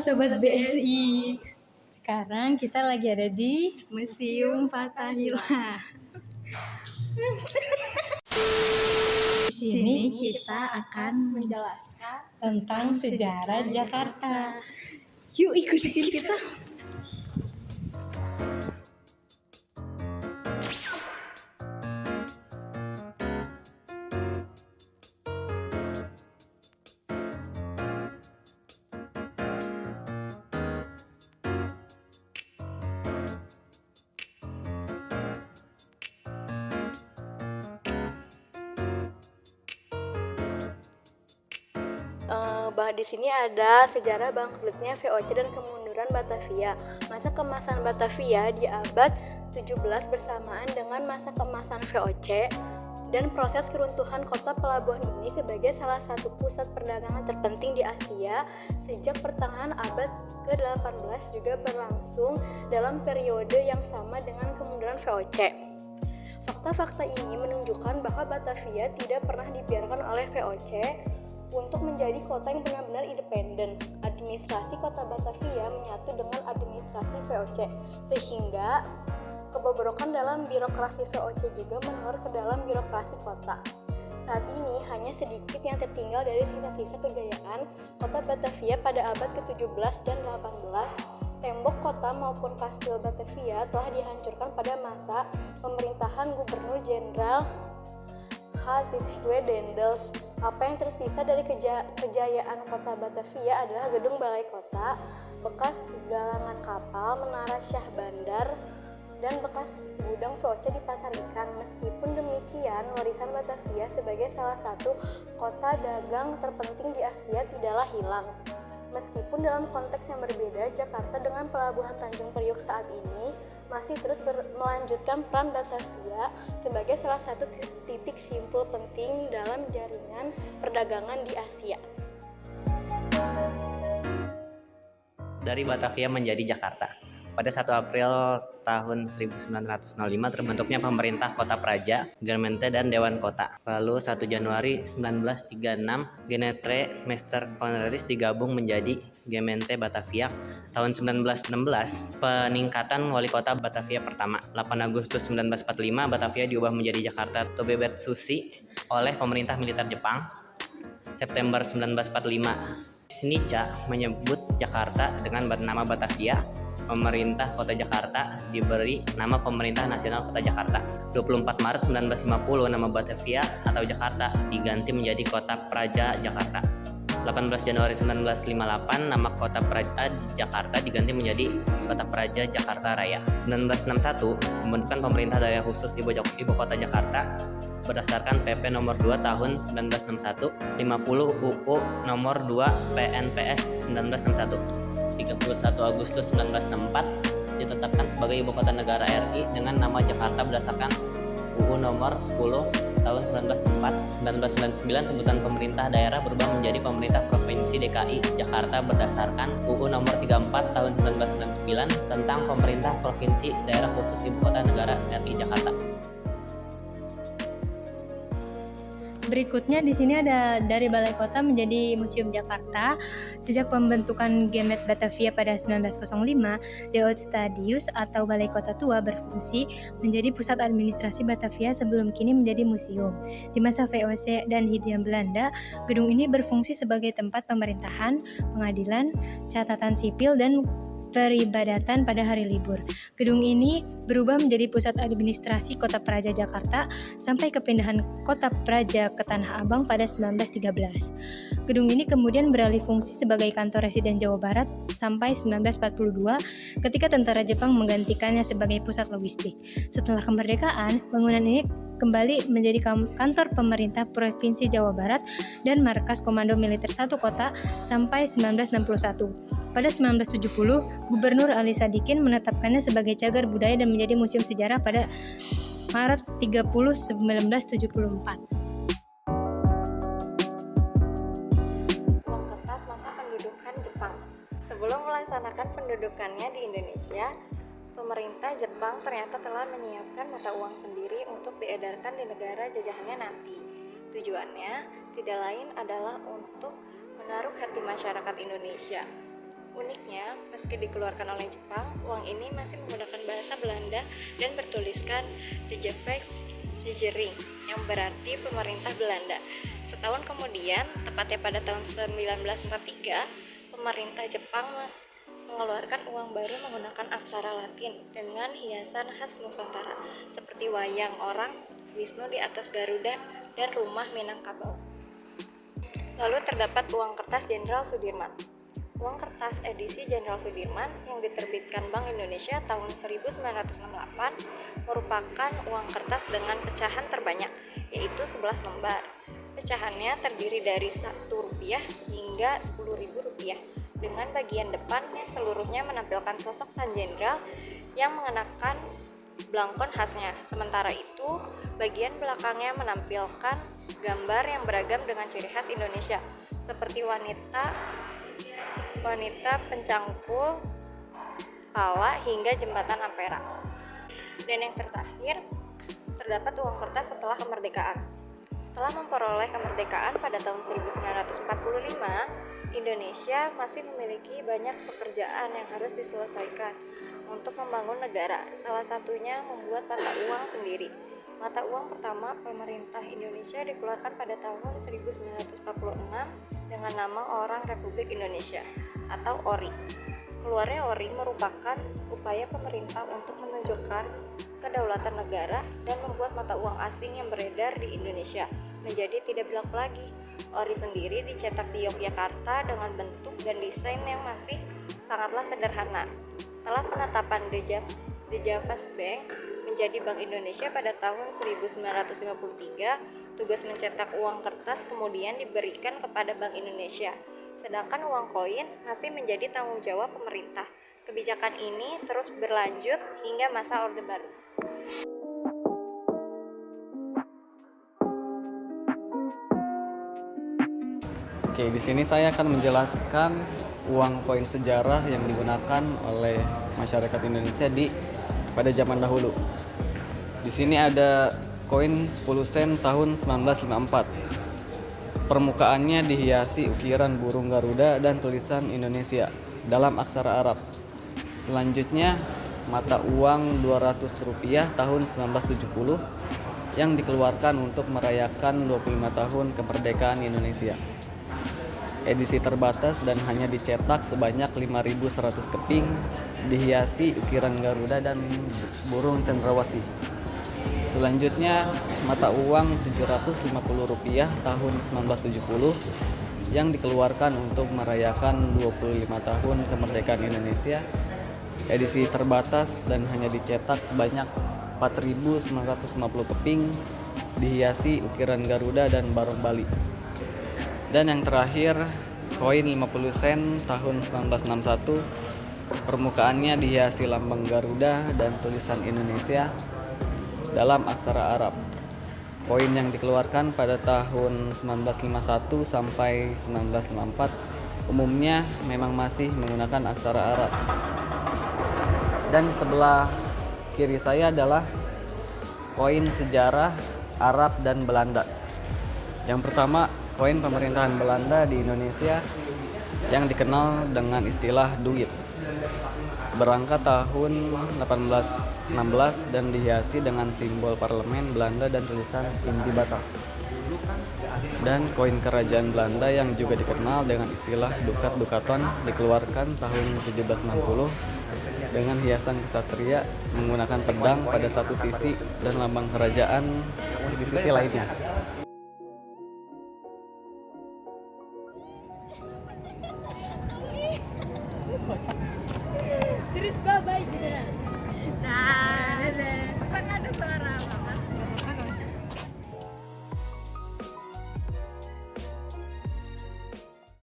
Sobat BSI. Sekarang kita lagi ada di Museum Fathahillah. Di sini kita akan menjelaskan tentang sejarah Jakarta. Yuk ikutin kita. Di sini ada sejarah bangkrutnya VOC dan kemunduran Batavia. Masa keemasan Batavia di abad 17 bersamaan dengan masa keemasan VOC dan proses keruntuhan kota pelabuhan ini sebagai salah satu pusat perdagangan terpenting di Asia sejak pertengahan abad ke-18 juga berlangsung dalam periode yang sama dengan kemunduran VOC. Fakta-fakta ini menunjukkan bahwa Batavia tidak pernah dibiarkan oleh VOC untuk menjadi kota yang benar-benar independen. Administrasi kota Batavia menyatu dengan administrasi VOC, sehingga kebobrokan dalam birokrasi VOC juga menular ke dalam birokrasi kota. Saat ini hanya sedikit yang tertinggal dari sisa-sisa kejayaan kota Batavia pada abad ke-17 dan 18. Tembok kota maupun kastil Batavia telah dihancurkan pada masa pemerintahan Gubernur Jenderal H.W. Daendels. Apa yang tersisa dari kejayaan kota Batavia adalah gedung balai kota, bekas galangan kapal, menara Syah Bandar, dan bekas gudang VOC di Pasar Ikan. Meskipun demikian, warisan Batavia sebagai salah satu kota dagang terpenting di Asia tidaklah hilang. Meskipun dalam konteks yang berbeda, Jakarta dengan pelabuhan Tanjung Priok saat ini masih terus melanjutkan peran Batavia sebagai salah satu titik simpul penting dalam jaringan perdagangan di Asia. Dari Batavia menjadi Jakarta. Pada 1 April tahun 1905 terbentuknya pemerintah Kota Praja, Gemeente dan Dewan Kota. Lalu 1 Januari 1936 Genetre Meester Cornelis digabung menjadi Gemeente Batavia. Tahun 1916 peningkatan wali kota Batavia pertama. 8 Agustus 1945 Batavia diubah menjadi Jakarta Tobebetsushi oleh pemerintah militer Jepang. September 1945 Nica menyebut Jakarta dengan nama Batavia. Pemerintah Kota Jakarta diberi nama Pemerintah Nasional Kota Jakarta. 24 Maret 1950 nama Batavia atau Jakarta diganti menjadi Kota Praja Jakarta. 18 Januari 1958 nama Kota Praja Jakarta diganti menjadi Kota Praja Jakarta Raya. 1961 pembentukan Pemerintah Daerah Khusus Ibu Kota Jakarta berdasarkan PP nomor 2 tahun 1961, 50 UU nomor 2 PNPS 1961. 31 Agustus 1964 ditetapkan sebagai Ibu Kota Negara RI dengan nama Jakarta berdasarkan UU nomor 10 tahun 1904. 1999 sebutan pemerintah daerah berubah menjadi Pemerintah Provinsi DKI Jakarta berdasarkan UU nomor 34 tahun 1999 tentang Pemerintah Provinsi Daerah Khusus Ibu Kota Negara RI Jakarta. Berikutnya di sini ada dari Balai Kota menjadi Museum Jakarta. Sejak pembentukan Gemet Batavia pada 1905, DOT Stadius atau Balai Kota Tua berfungsi menjadi pusat administrasi Batavia sebelum kini menjadi museum. Di masa VOC dan Hindia Belanda, gedung ini berfungsi sebagai tempat pemerintahan, pengadilan, catatan sipil, dan peribadatan pada hari libur. Gedung ini berubah menjadi pusat administrasi Kota Praja Jakarta sampai kepindahan Kota Praja ke Tanah Abang pada 1913. Gedung ini kemudian beralih fungsi sebagai kantor residen Jawa Barat sampai 1942 ketika tentara Jepang menggantikannya sebagai pusat logistik. Setelah kemerdekaan, bangunan ini kembali menjadi kantor pemerintah Provinsi Jawa Barat dan markas Komando Militer 1 Kota sampai 1961. Pada 1970, Gubernur Ali Sadikin menetapkannya sebagai cagar budaya dan menjadi museum sejarah pada Maret 30, 1974. Uang kertas masa pendudukan Jepang. Sebelum melaksanakan pendudukannya di Indonesia, pemerintah Jepang ternyata telah menyiapkan mata uang sendiri untuk diedarkan di negara jajahannya nanti. Tujuannya tidak lain adalah untuk menaruh hati masyarakat Indonesia. Uniknya, meski dikeluarkan oleh Jepang, uang ini masih menggunakan bahasa Belanda dan bertuliskan De Gevecht Regering yang berarti pemerintah Belanda. Setahun kemudian, tepatnya pada tahun 1943, pemerintah Jepang mengeluarkan uang baru menggunakan aksara Latin dengan hiasan khas Nusantara seperti wayang orang, Wisnu di atas Garuda, dan rumah Minangkabau. Lalu terdapat uang kertas Jenderal Sudirman. Uang kertas edisi Jenderal Sudirman yang diterbitkan Bank Indonesia tahun 1968 merupakan uang kertas dengan pecahan terbanyak, yaitu 11 lembar. Pecahannya terdiri dari Rp1 hingga Rp10.000 dengan bagian depan yang seluruhnya menampilkan sosok sang jenderal yang mengenakan blangkon khasnya. Sementara itu, bagian belakangnya menampilkan gambar yang beragam dengan ciri khas Indonesia, seperti wanita pencangkul pala hingga jembatan Ampera. Dan yang terakhir, terdapat uang kertas setelah kemerdekaan. Setelah memperoleh kemerdekaan pada tahun 1945, Indonesia masih memiliki banyak pekerjaan yang harus diselesaikan untuk membangun negara. Salah satunya membuat mata uang sendiri. Mata uang pertama pemerintah Indonesia dikeluarkan pada tahun 1946 dengan nama Orang Republik Indonesia atau ORI. Keluarnya ORI merupakan upaya pemerintah untuk menunjukkan kedaulatan negara dan membuat mata uang asing yang beredar di Indonesia menjadi tidak berlaku lagi. ORI sendiri dicetak di Yogyakarta dengan bentuk dan desain yang masih sangatlah sederhana. Setelah penetapan The Javas Bank menjadi Bank Indonesia pada tahun 1953, tugas mencetak uang kertas kemudian diberikan kepada Bank Indonesia, sedangkan uang koin masih menjadi tanggung jawab pemerintah. Kebijakan ini terus berlanjut hingga masa Orde Baru. Oke, di sini saya akan menjelaskan uang koin sejarah yang digunakan oleh masyarakat Indonesia pada zaman dahulu. Di sini ada koin 10 sen tahun 1954. Permukaannya dihiasi ukiran burung Garuda dan tulisan Indonesia dalam aksara Arab. Selanjutnya, mata uang Rp200 tahun 1970 yang dikeluarkan untuk merayakan 25 tahun kemerdekaan Indonesia. Edisi terbatas dan hanya dicetak sebanyak 5.100 keping, dihiasi ukiran Garuda dan burung cendrawasih. Selanjutnya, mata uang Rp750 tahun 1970 yang dikeluarkan untuk merayakan 25 tahun kemerdekaan Indonesia. Edisi terbatas dan hanya dicetak sebanyak 4.950 keping, dihiasi ukiran Garuda dan barong Bali. Dan yang terakhir, koin 50 sen tahun 1961, permukaannya dihiasi lambang Garuda dan tulisan Indonesia dalam aksara Arab. Koin yang dikeluarkan pada tahun 1951 sampai 1954 umumnya memang masih menggunakan aksara Arab. Dan di sebelah kiri saya adalah koin sejarah Arab dan Belanda. Yang pertama, koin pemerintahan Belanda di Indonesia yang dikenal dengan istilah duit. Berangkat tahun 1816 dan dihiasi dengan simbol parlemen Belanda dan tulisan Inji Batak. Dan koin kerajaan Belanda yang juga dikenal dengan istilah dukat-dukaton dikeluarkan tahun 1760 dengan hiasan kesatria menggunakan pedang pada satu sisi dan lambang kerajaan di sisi lainnya.